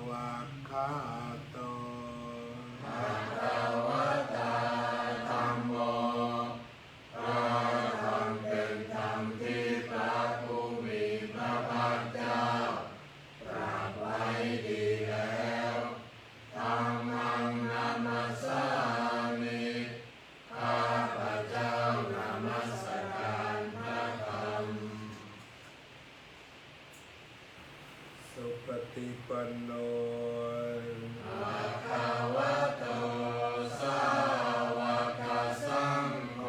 วะคาโตภะคะวะตาธัมโมพระธรรมเป็นธรรมที่พระผู้มีพระภาคเจ้าตรัสไว้ดีแล้วธัมมังนัมมัสสามิข้าพระเจ้านมัสการพระธรรมสุปฏิปันโนภะคะวะโตสาวกสังโฆ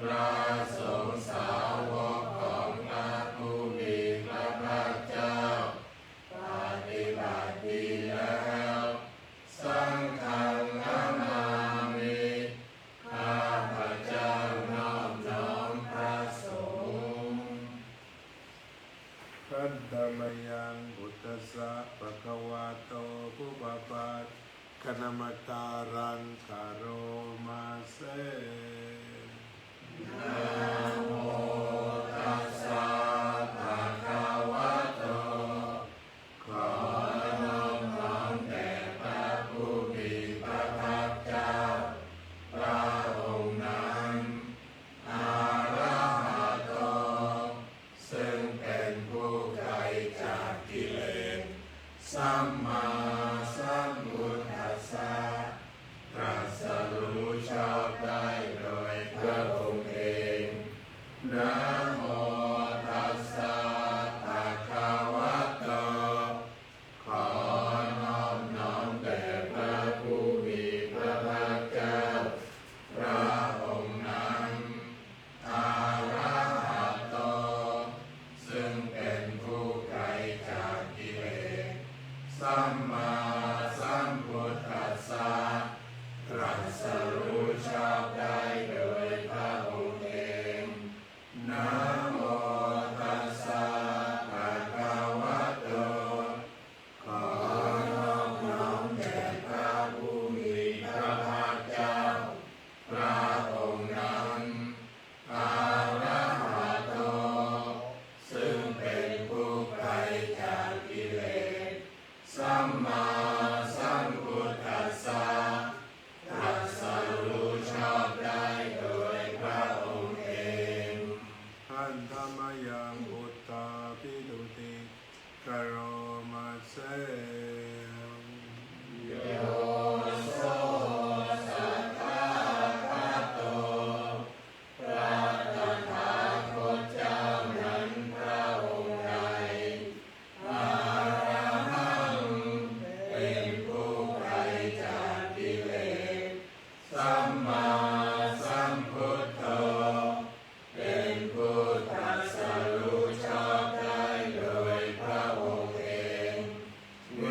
พระสงฆ์สาวกของพระผู้มีพระภาคเจ้าปฏิบัติดีแล้วสังฆังนามามิข้าพระเจ้านอบน้อมพระสงฆ์ขันธมยังพุทธัสสะภะคะวะโตภุปปัสสะนมัตตารังคารโรมาเสนะโมตัสสะภะคะวะโตขอนอบน้อมแด่พระผู้มีพระภาคเจ้าพระองค์นั้นอะระหะโตซึ่งเป็นผู้ไกลจากกิเลสสัมมาสัมพุทธัสสะตรัสรู้ชอบได้โดยพระองค์เองนะโมตัสสะภะคะวะโตขอนอบน้อมแด่พระผู้มีพระภาคเจ้าพระองค์นั้นอะระหะโตซึ่งเป็นผู้ไกลจากกิเลสสัมมาสัมพุทธัสสะตรัสรู้ชอบได้โดยพระองค์เองนะโมตัสสะภะคะวะโตขอนอบน้อมแด่พระผู้มีพระภาคเจ้าพระองค์นั้นอะระหะโตซึ่งเป็นผู้ไกลจากกิเลสสัมมาสัมพุทธัสสะตรัสรู้ชอบได้โดยพระองค์เอง ขันธมยังพุทธาภิดุติกโรมาเสโยโสสัทธาคาโตพระตถาคตเจ้านั้นพระองค์ใดอะระหังเป็นผู้ไกลจากกิเลสสัมมาสัมพุทโธเป็นผู้ตรัสรู้ชอบได้โดยพระองค์เองเว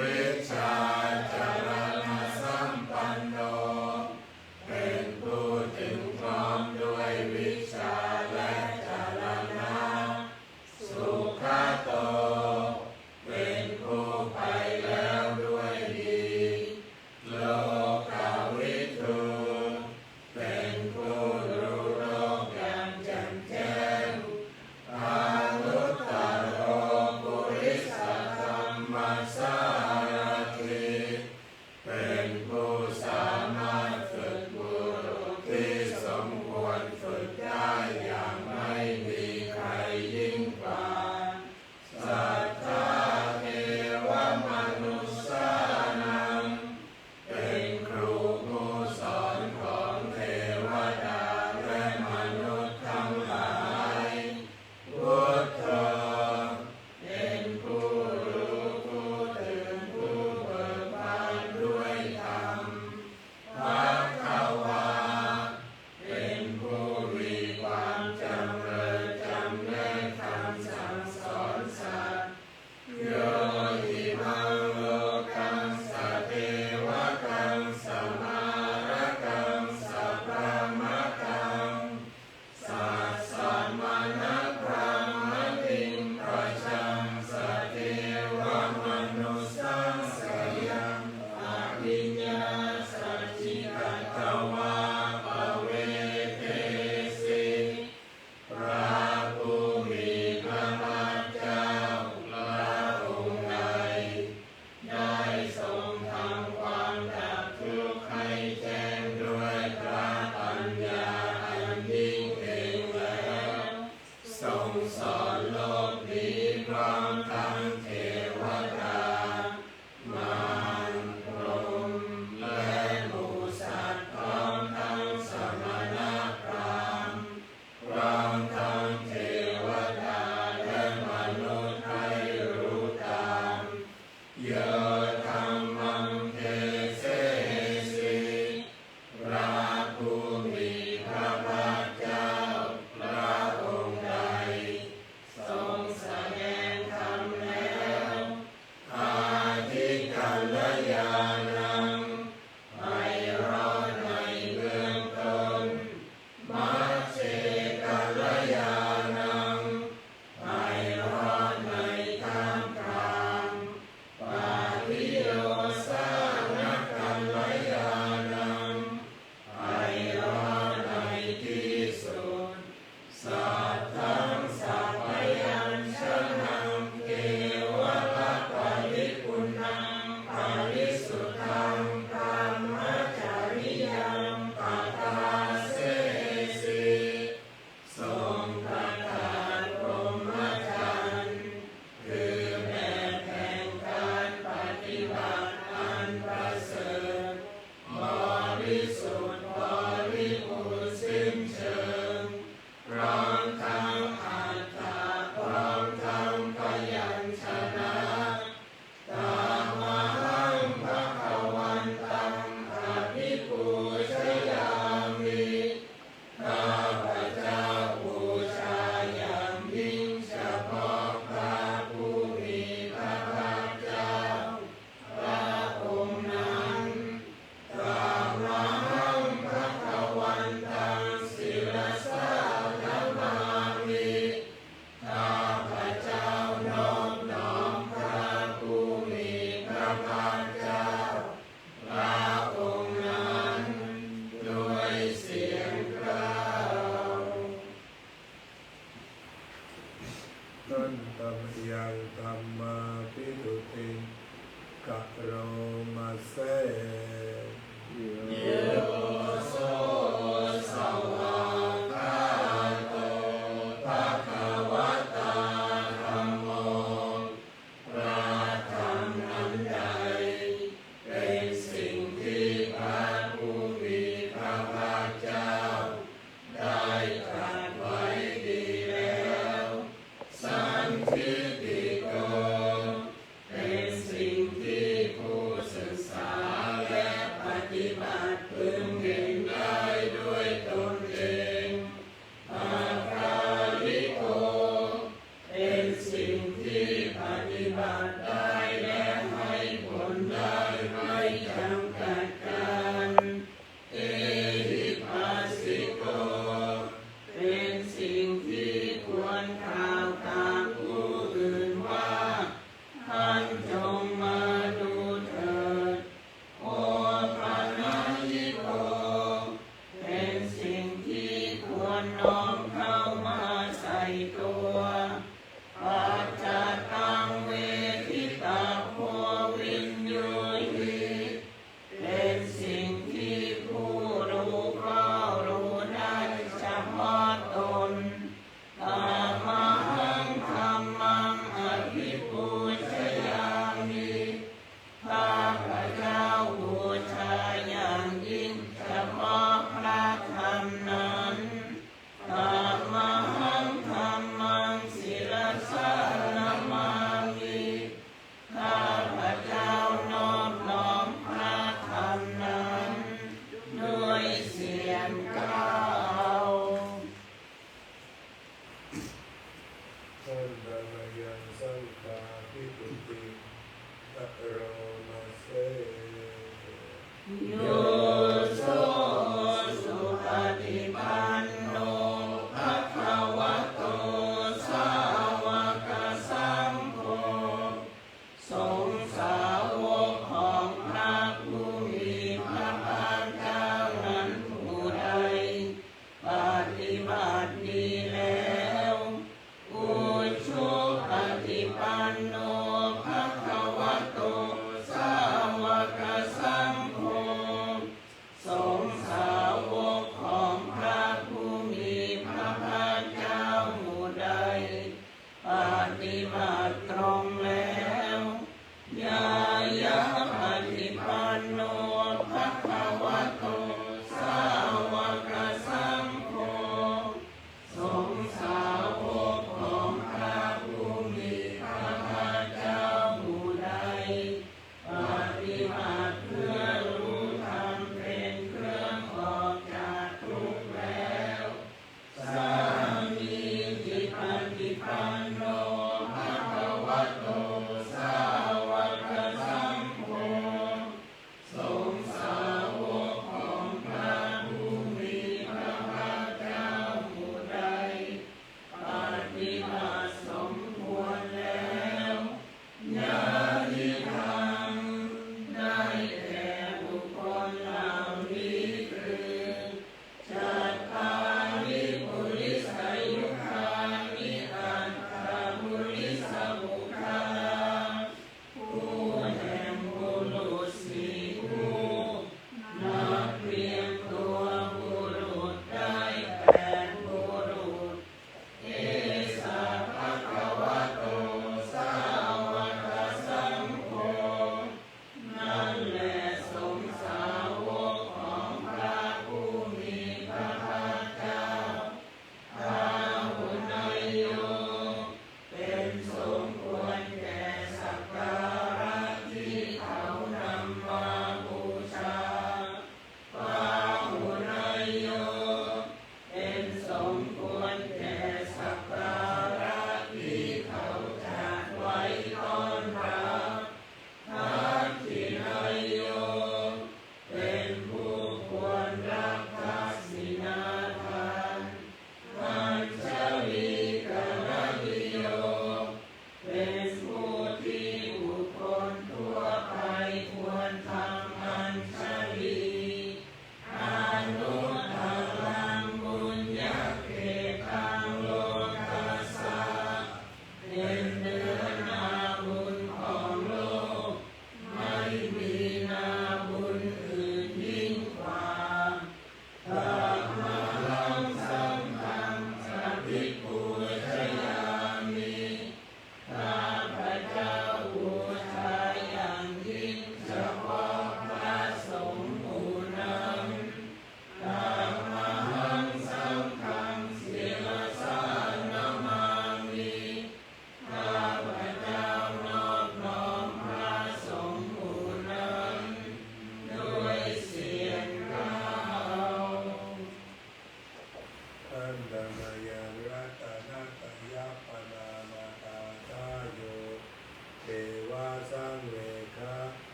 โยธัมมังเทเสสิพระผู้มีพระภาคเจ้าพระองค์ใดทรงแสดงธรรมแล้วอาทิกัลยานังไพเราะในเบื้องต้นมัชฌิกัลยานังไพเราะในท่ามกลางปาติโยสานกัลยานังไพเราะในที่สุดสัทธังสัพพยัญชนะเกวะละปริปุณังปริสุทธังธรรมจริยังปตาเสสิทรงประกาศพรหมจรรย์คือแบบแห่งการปฏิบัติอันประเสริฐบริสุทธิ์บริบูรณ์สิ้นเชิงพร้อมทั้งอัตถะพร้อมทั้งพยัญชนะตามหังภคะวันตังอภิปูชยามิข้าพเจ้าบูชาอย่างยิ่งเฉพาะพระผู้มีพระภาคเจ้าพระองค์นั้นตามหังภคะวันตังศิรสานามามิข้าพเจ้านอบน้อมพระผู้มีพระภาคเจ้าพระองค์นั้นด้วยเสียงกล่าว ต้นตมยังธรรมาภิทุติกะโรมาเส โยโสสวากขาโตภะคะวะตาธัมโมพระธรรมนั้นใด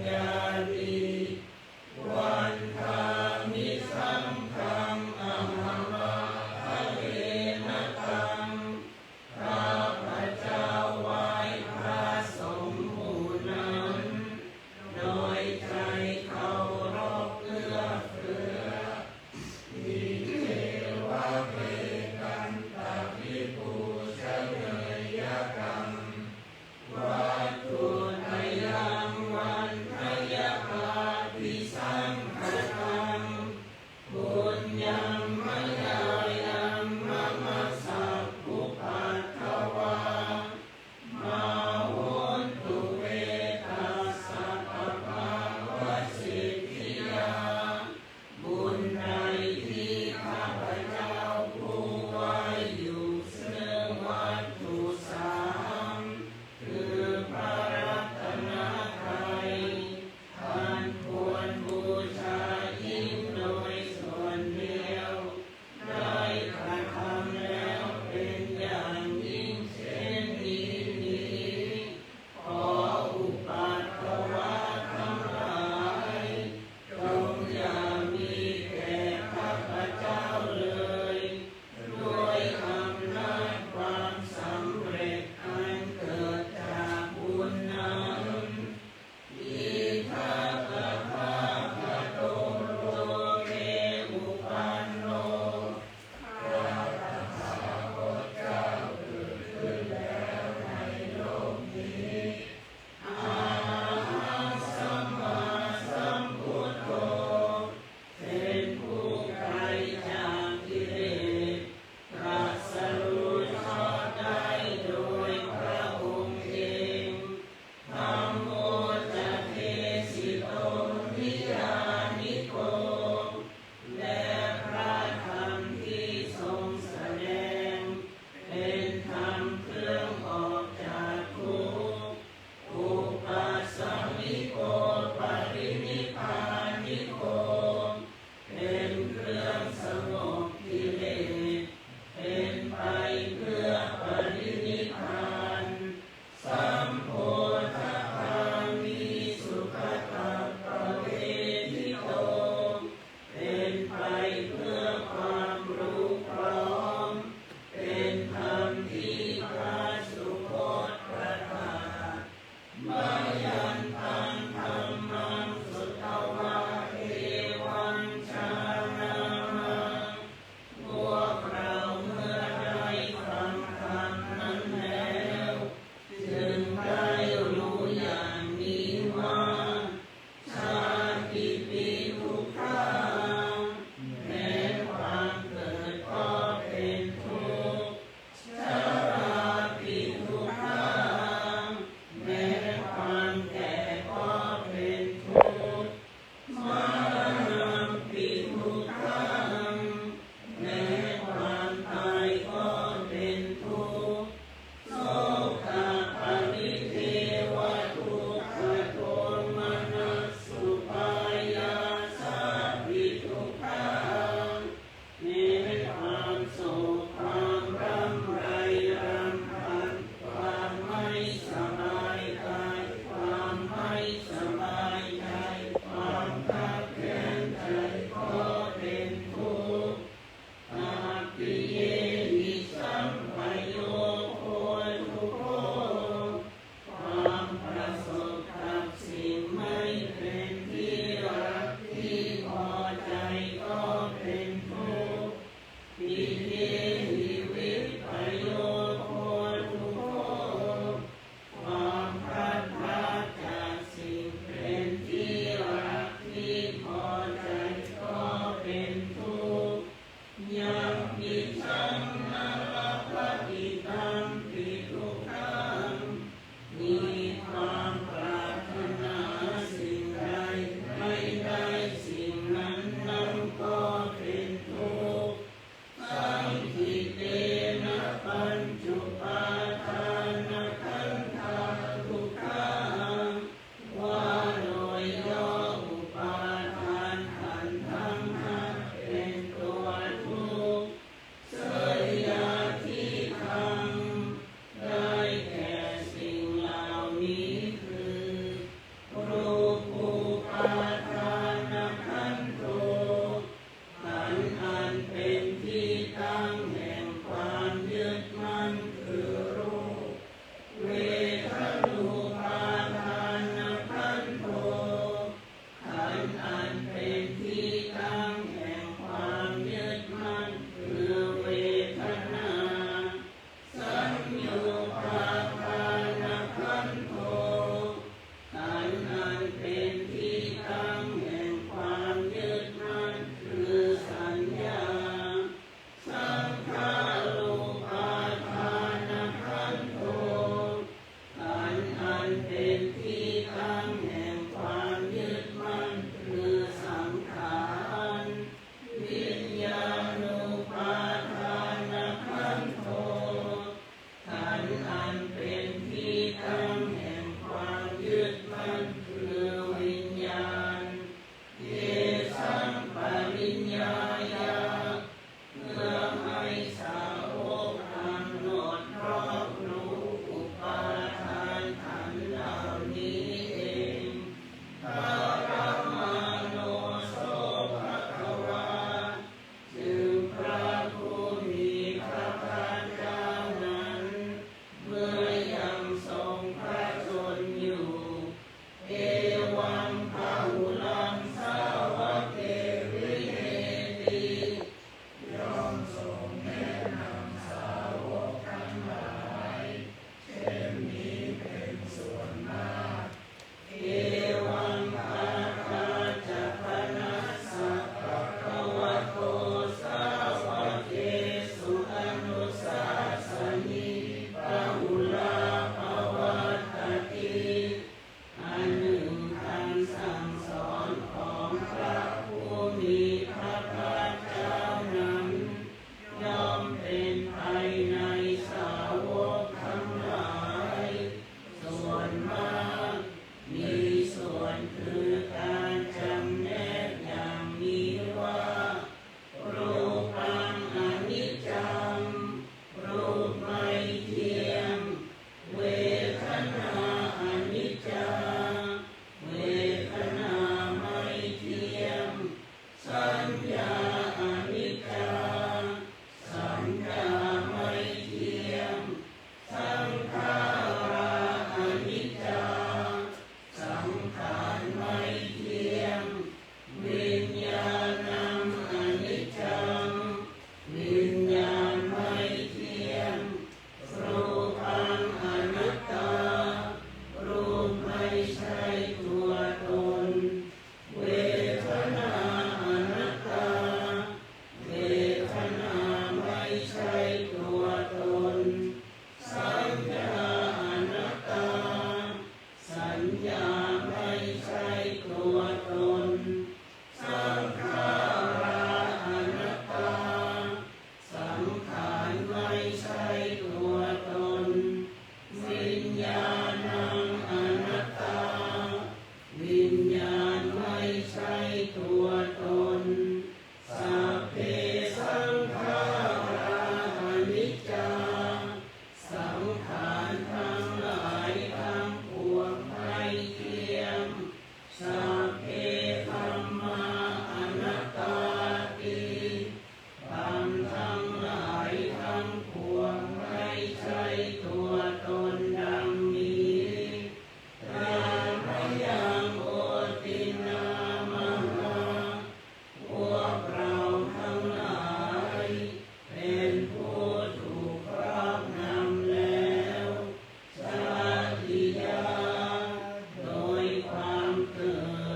ญาติวันทามิสังฆังอมวะทะเรนตังข้าพระเจ้าไหว้พระสงฆ์ผู้นั้นโดยใจเคารพเอื้อเฟื้ออิเทวะเปกันตวิปูชเนยกรรมวัตถุทยังวันทย เป็นที่ตั้งแห่งความยึดมั่นคือสัญญาสังขารูปาทานขันธ์โธขันธ์อันเป็นที่ตั้งแห่งความยึดมั่นคือสังขารวิญญาณูปาทานขันธ์โธขันธ์อันเป็นที่ตั้งแห่งความยึดมั่นคือวิญญาณเยสังปริญญายาเพื่อให้สาวกกำหนดรอบรู้อุปาทานขันธ์เหล่านี้เองปรมาโนโสภควาจึงพระผู้มีพระภาคเจ้านั้นเมื่อยังทรงพระชนอยู่เอวังพหุลังสาวกเกวิเนติย่อมทรงแนะนำสาวกทั้งหลายเช่นนี้เป็นส่วนมากเอวังภาคาจักขณัสสะภะคะวะโตสาวกเกสุอนุสาสนิปะหุลาภวัตติอันหนึ่งคำสั่งสอนของพระผู้มีพระภาคเจ้านั้นย่อมเป็นภายในสาวกทั้งหลายส่วนมากมีส่วนคือการจำแนกอย่างนี้ว่ารูปังอนิจจังรูปไม่เที่ยงเวทนาอนิจจาเวทนาไม่เที่ยงสัญญาอนิจจาสัญญาไม่เที่ยงสังขาราอนิจจาสังขารไม่เที่ยงวิญญาณังอนิจจังวิญญาณไม่เที่ยงรูปังอนัตตารูปไม่ใช่ตัวตนเวทนาอนัตตาเวทนาไม่ใช่ตัวตนสัญญาอนัตตาสัญญาไม่ใช่ตัวตนสังขาราอนัตตาสังขารไม่ใช่ตัวตนวิญญาณังอนัตตาวิญญาณไม่ใช่ตัวตนสัพเพสังขาราอนิจจาสังขารทั้งหลายทั้งปวงไม่เที่ยงสัพเพธัมมาอนัตตาติธรรมทั้งหลายทั้งปวงไม่ใช่ตัวตนดังนี้ตามยังโอตินามหาพวกเราทั้งหลายเป็นผู้ถูกครอบงำแล้วชาติยาโดยความเกิด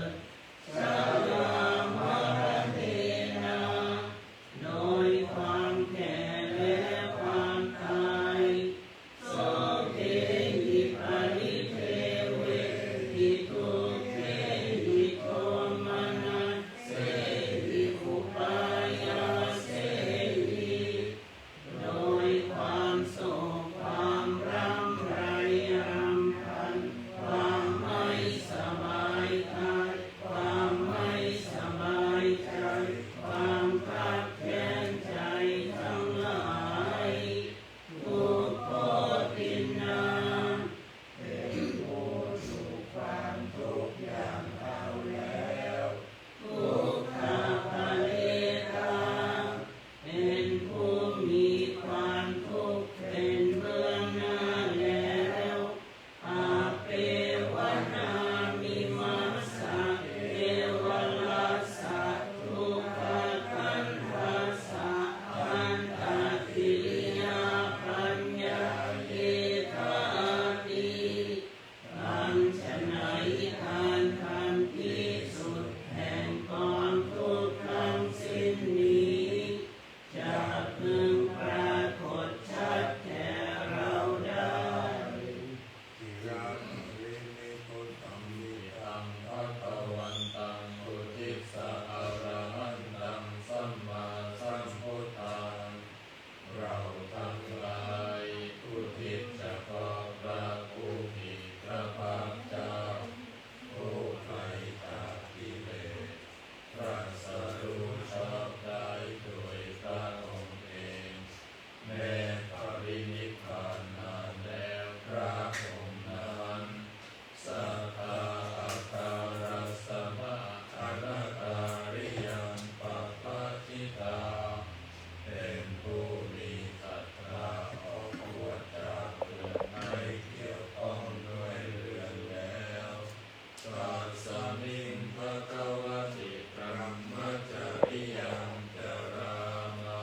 มิงภะคะวะติธรรมจริยังจรามา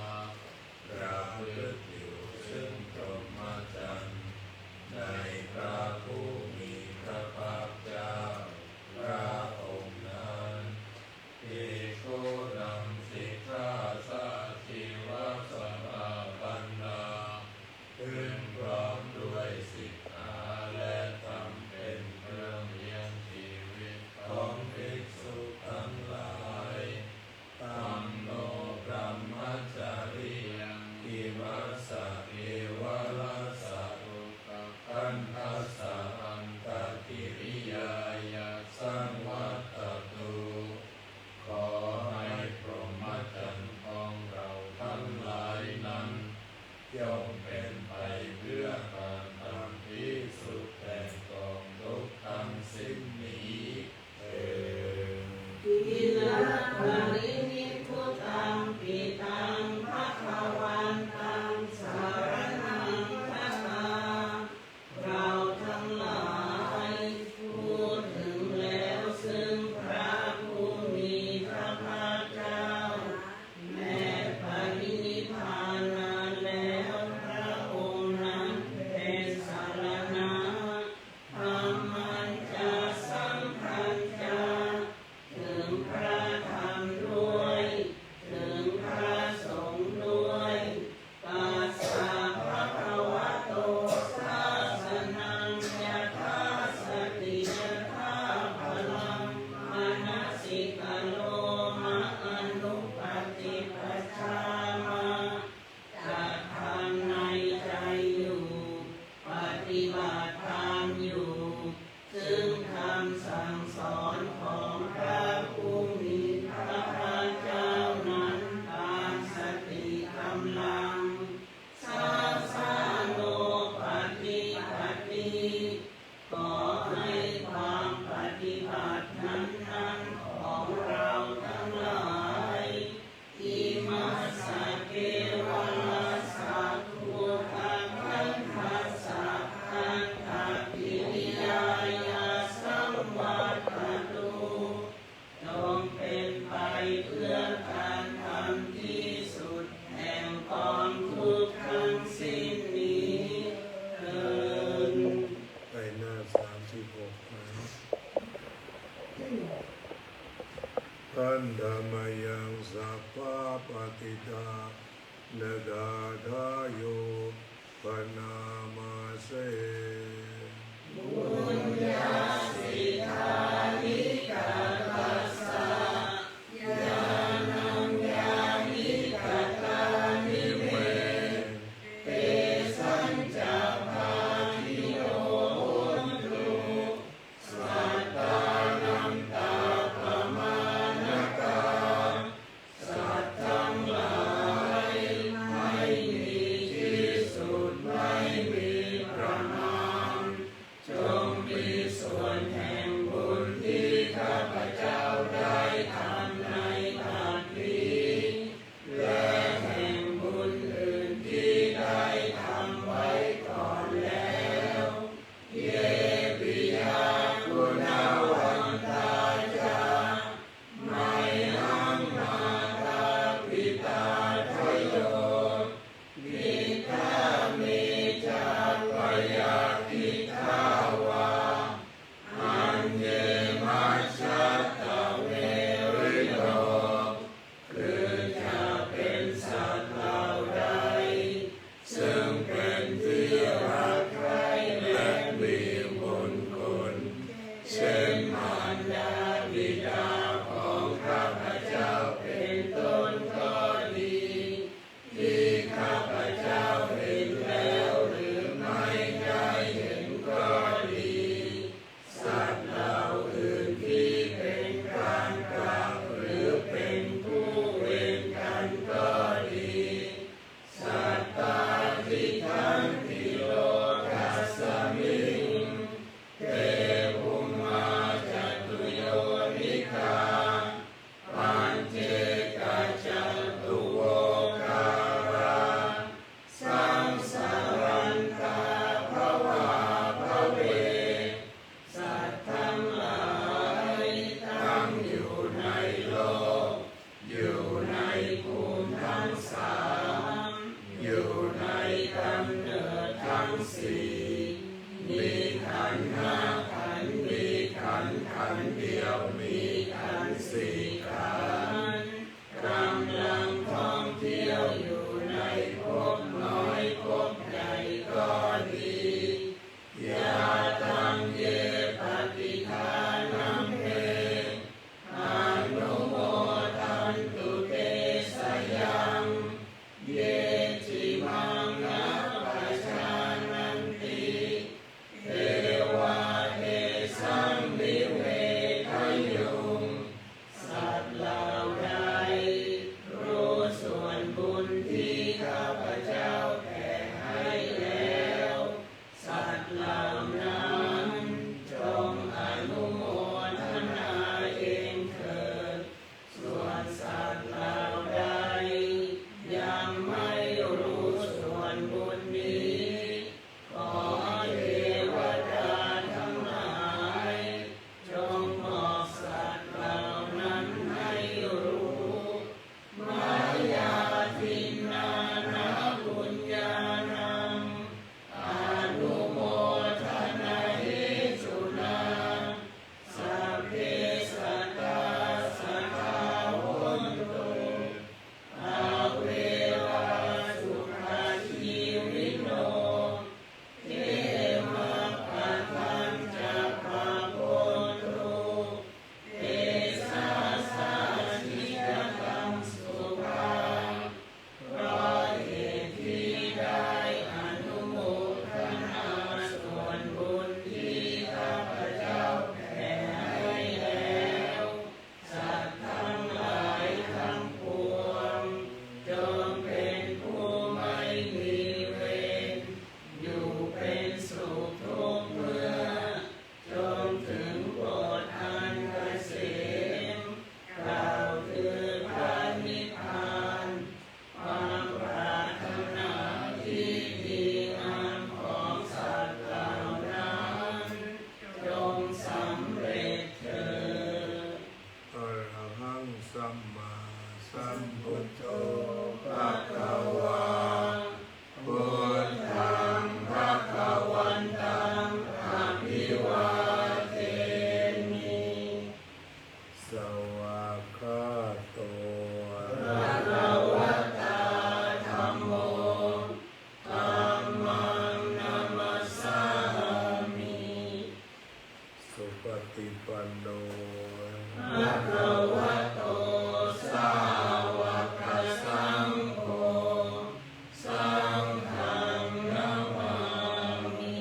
ประพฤติอยู่ซึ่งพรหมจรรย์ในพระผู้มีพระภาคเจ้าพระองค์นั้นภิกขุนำสิกขาสัจจิวัสสะปันนาพึงพร้อมด้วยสิกขาและธรรมเป็นเครื่องเลี้ยงชีวิตของภิกษุทั้งหลายธัมโมพรหมจารียังอิมัสสะเอวะลัสสะอุปคันธัสสะอันตกิริยายะสังวัตตุขอให้พรหมจรรย์ของเราทั้งหลายนั้นย่อมเป็นไปเพื่อการทำที่สุดแห่งกองทุกข์ทั้งสิ้นนี้เถิด อินะปรินิพพุตังปิตังภะคะวันตังสารนังคัจฉาเราทั้งหลายพูดถึงแล้วซึ่งพระผู้มีพระภาคเจ้าแม้ปรินิพพานนานแล้วพระองค์นั้นเป็นสารณะธรรมันจะสัมพันธ์จะถึงพระธรรมด้วยถึงพระสงฆ์ด้วยตัสสะภะคะวะโตสาสนังยะถาสติยะถาพลังมนสิกาโลมะอนุปฏิปัชฌามาจะทำในใจอยู่ปฏิบัติตามอยู่ซึ่งคำสั่งสอนของพระผู้มีพระภาคเจ้านั้นตามสติกำลังสาสาโนปฏิปติขอให้ความปฏิบัตินั้นของเราทั้งหลายอิมัสสะเกวะลัสสะทุกขคันธัสสะอันตกิริยายะสัมวัตตุจงเป็นไปเพื่อการทำที่สุดแห่งกองทุกข์ทั้งสิ้นนี้เถิด ไปหน้า36นะขันธมยังสัพพะปฏิตานกาทาโยปนามาเส บุญญาสิทานิกาตัสสะญาณัญญานิกตานิเวเตสัญจพาทิโยโหตุสัตตานันตาปมานกาสัตว์ทั้งหลายไม่มีที่สุดไม่มีประมาณจงมีส่วนแห่งบุญที่ข้าพเจ้าได้ทำในบัดนี้และแห่งบุญอื่นที่ได้ทำไว้ก่อนแล้วเยปิยาคุณาวันตาจาไม่หังมาตาปิตาทโยนิทามิจักปยาทิทาวาอันเยมัชฌัตตเวริโยคือจะเป็นสัตว์เหล่าใดซึ่งเป็นที่รักใคร่และมีบุญคุณเช่นมารดาบิดาของข้าพเจ้าเป็นต้นก็ดีที่ข้าพเจ้าเห็นแล้วหรือไม่ได้เห็นก็ดีสัตว์เหล่าอื่นที่เป็นกลางกลางหรือเป็นผู้เวรกันก็ดีสัตตาทิทันติโลกัสสมิงเตภุมมาจตุโยนิกา วะคาโต ภะคะวะตาธัมโมธัมมังนัมมัสสามิ สุปฏิปันโน ภะคะวะโตสาวกสังโฆสังฆังนามามิ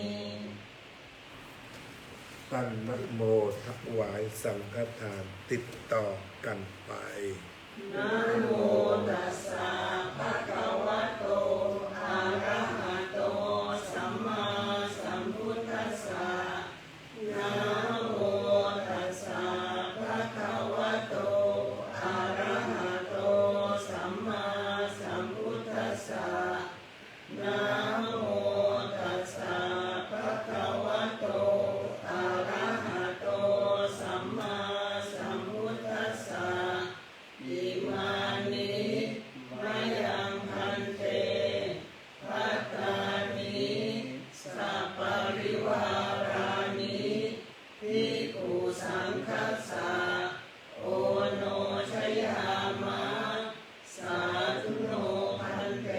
ตั้งนะโมถวายสังฆทานติดต่อกันไป นะโมตัสสะภะคะวะโตอะระหะโตสัมมาสัมพุทธัสสะนะโมตัสสะภะคะวะโตอะระหะโตสัมมาสัมพุทธัสสะนะโมตัสสะภะคะวะโตอะระหะโตสัมมาสัมพุทธัสสะอิมานิมะยังพันเตภัตตานิสัพปริวารานิภิกขุสังฆัสสะโอโนชยามะสาธุโนพันเต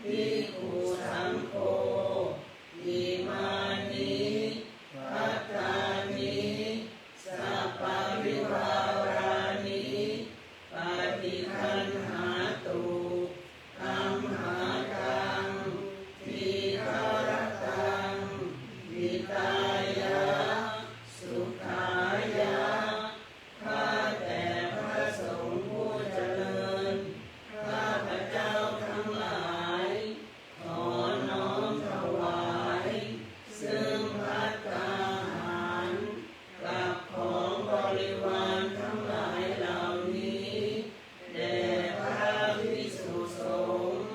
ภิกขุสังโฆอิมานิภัตตานิสัพปริวารานิปฏิคันหาตุธัมหากังทีฆารตังวิตายะสุขายะข้าแต่พระสงฆ์ผู้เจริญข้าพเจ้าทั้งหลายขอน้อมถวายซึ่งภัตตาหารกับของบริวารทั้งหลายเหล่านี้แด่พระภิกษุสงฆ์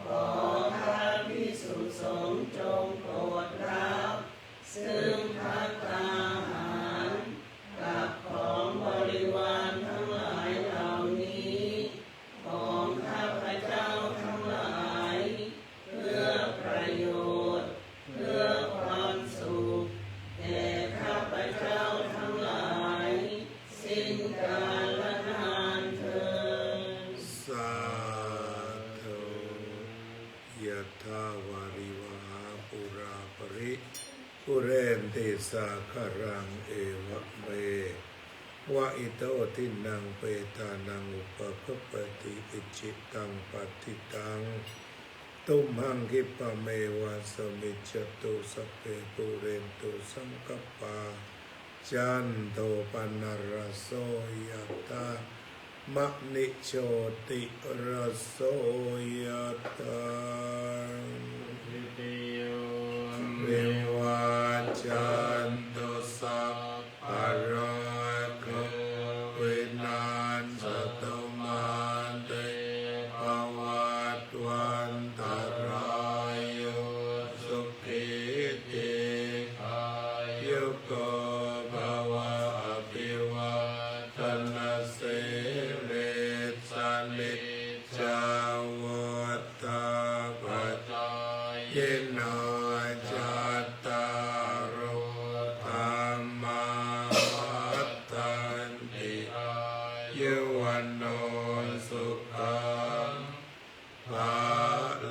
ขอพระภิกษุสงฆ์จงโปรดรับซึ่งภัตตาหารกับของบริวารทั้งหลายเหล่านี้ของข้าพเจ้าทั้งหลายเพื่อประโยชน์เพื่อความสุขแก่ข้าพเจ้าทั้งหลายสิ้นกาลนานเถิด สาธุยะถาวาริวหาปุราปริปุเรนติสาคารังเอวะเมวะอิโตทินังเปตานังอุปกปปติอิจิตังปฏิตังตุมหังคิปะเมวะสมิจจตุสัพเพปุเรนตุสังกปปาจันโทปนรสโสยตามะนิโชติรสโสยตาวิวาจันตุสัพพะโรโควินาศตุมาเตภวัตวันตรายโยสุขิติขายุโกภวะอภิวาทนาสิริสนิจจาวุฒาปัจจายโนจัตตารโอธรรมาวัฏันติอายุวันโนสุขังภา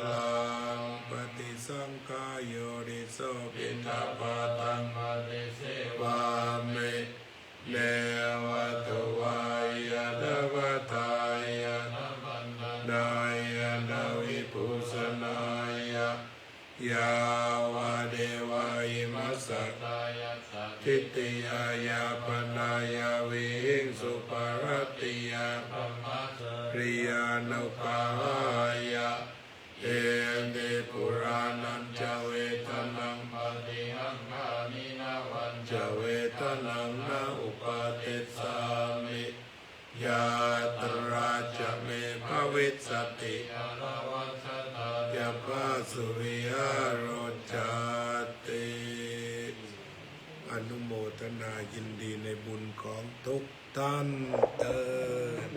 ลังปฏิสังขายโยนิโสปิตาปาตังมาเตเสวามิเนวะตวายะนวทายะนายะนาวิปุสนายะยาวะเดวะอิมัสสะทิฏฐิยายาปนายาวิหิงสุปารติยาริยานุภายะเอเดปุรานันจเวทนังปฏิหังคานินาวันจเวทนังนาอุปาทิสามิยาตราจะเมภวิสสติยาภาสุริยโรจาติอนุโมทนายินดีในบุญของทุกท่านเถิด